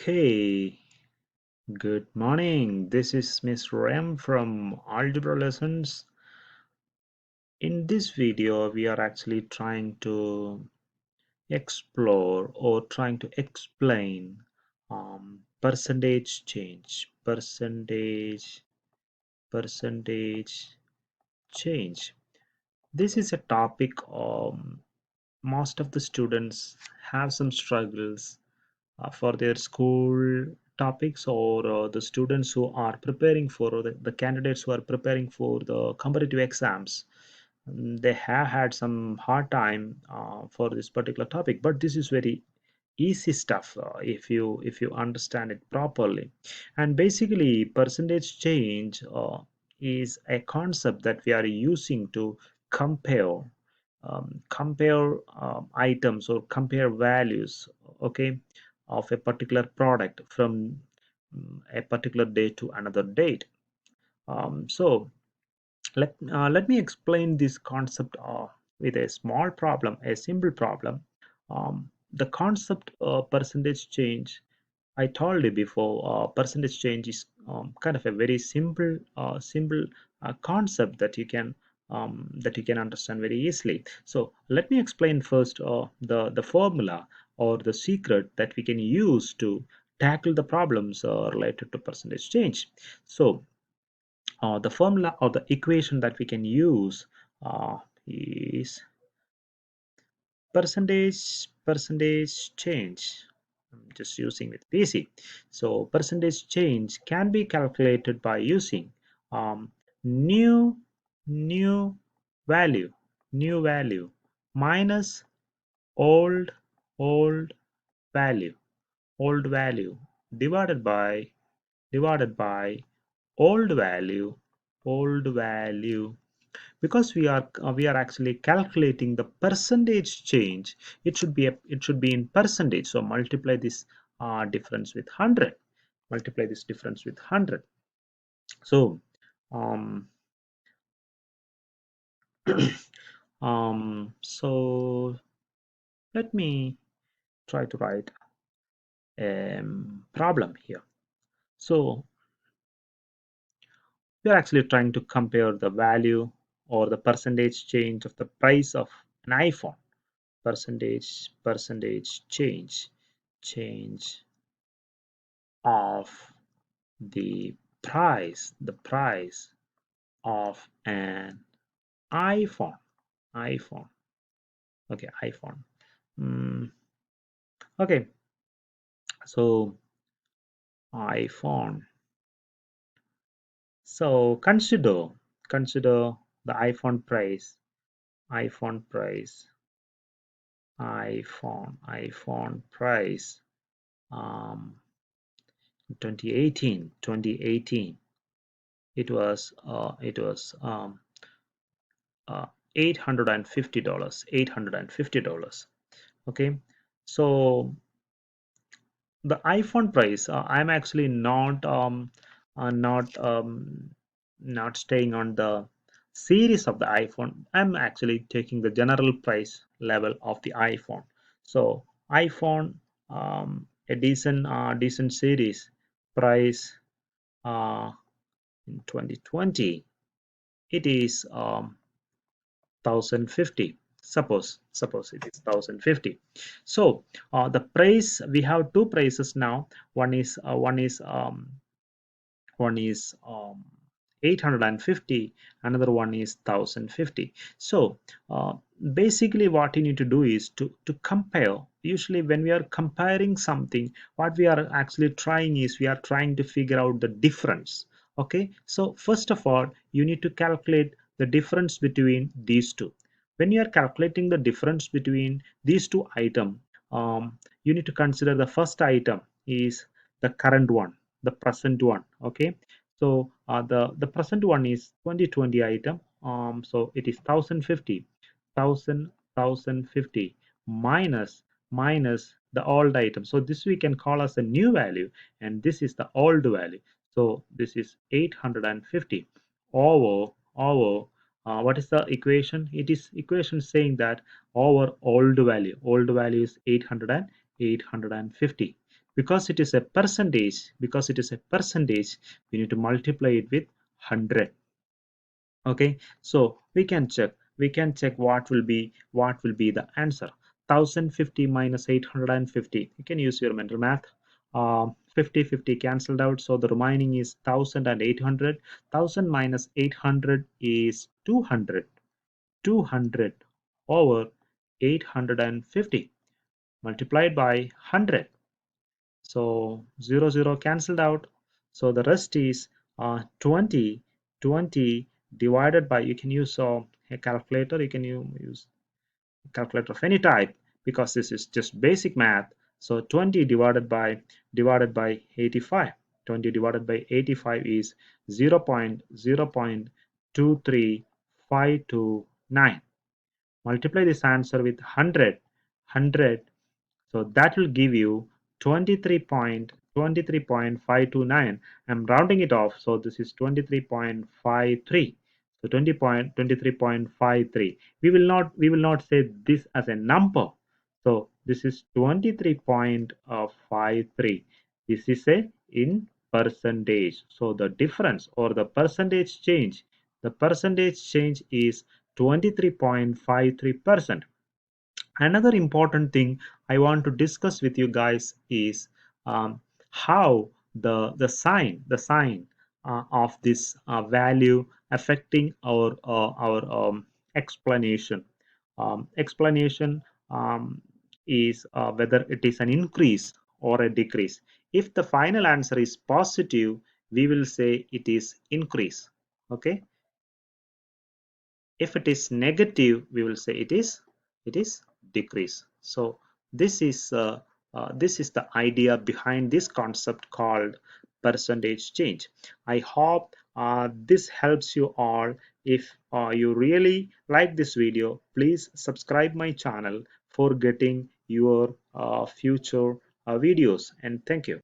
Okay, good morning. This is Miss Ram from Algebra Lessons. In this video, we are actually trying to explore or trying to explain percentage change, percentage change. This is a topic most of the students have some struggles for their school topics or the students who are preparing for or the candidates who are preparing for the competitive exams. They have had some hard time for this particular topic, but this is very easy stuff if you understand it properly. And basically percentage change is a concept that we are using to compare items or compare values, okay, of a particular product from a particular date to another date. So let me explain this concept with a small problem, a simple problem. The concept percentage change, I told you before, percentage change is kind of a very simple concept that you can understand very easily. So let me explain first the formula or the secret that we can use to tackle the problems related to percentage change. So the formula or the equation that we can use is percentage change. I'm just using with PC. So percentage change can be calculated by using um, new new value new value minus old old value old value divided by old value old value. Because we are actually calculating the percentage change, it should be in percentage. So multiply this difference with 100. Multiply this difference with 100. So um, so let me try to write a problem here. So we are actually trying to compare the value or the percentage change of the price of an iPhone. Percentage change of the price of an iPhone. Okay, iPhone. Mm, okay, so iPhone. So consider the iPhone price iPhone price um 2018 it was $850. Okay, so the iPhone price, I'm actually not staying on the series of the iPhone. I'm actually taking the general price level of the iPhone. So iPhone, a decent series price uh, in 2020, it is 1050. Suppose it is 1050. So the price, we have two prices now. One is 850, another one is 1050. So uh, basically what you need to do is to compare. Usually when we are comparing something, what we are actually trying is we are trying to figure out the difference. Okay, so first of all you need to calculate the difference between these two. When you are calculating the difference between these two items, you need to consider the first item is the current one, the present one. Okay, so the present one is 2020 item. So it is 1050, 1050 minus the old item. So this we can call as a new value, and this is the old value. So this is 850 over what is the equation? It is equation saying that over old value is 850. because it is a percentage, we need to multiply it with 100. Okay, so we can check what will be the answer. 1050 minus 850, you can use your mental math. 50 cancelled out, so the remaining is 1800. 1000 minus 800 is 200. 200 over 850 multiplied by 100. So 0 0 cancelled out, so the rest is 20. 20 divided by, you can use a calculator, you can use a calculator of any type, because this is just basic math. So 20 divided by 85. 20 divided by 85 is 0.0.23529. Multiply this answer with 100. So that will give you 23.529. I'm rounding it off, so this is 23.53. So 20.23.53. We will not say this as a number. So this is 23.53. This is a in percentage. So the difference, or the percentage change is 23.53%. Another important thing I want to discuss with you guys is how the sign of this value affecting our explanation. Explanation is whether it is an increase or a decrease. If the final answer is positive, we will say it is increase. Okay, if it is negative, we will say it is decrease. So this is the idea behind this concept called percentage change. I hope this helps you all. If you really like this video, please subscribe my channel for getting your future videos, and thank you.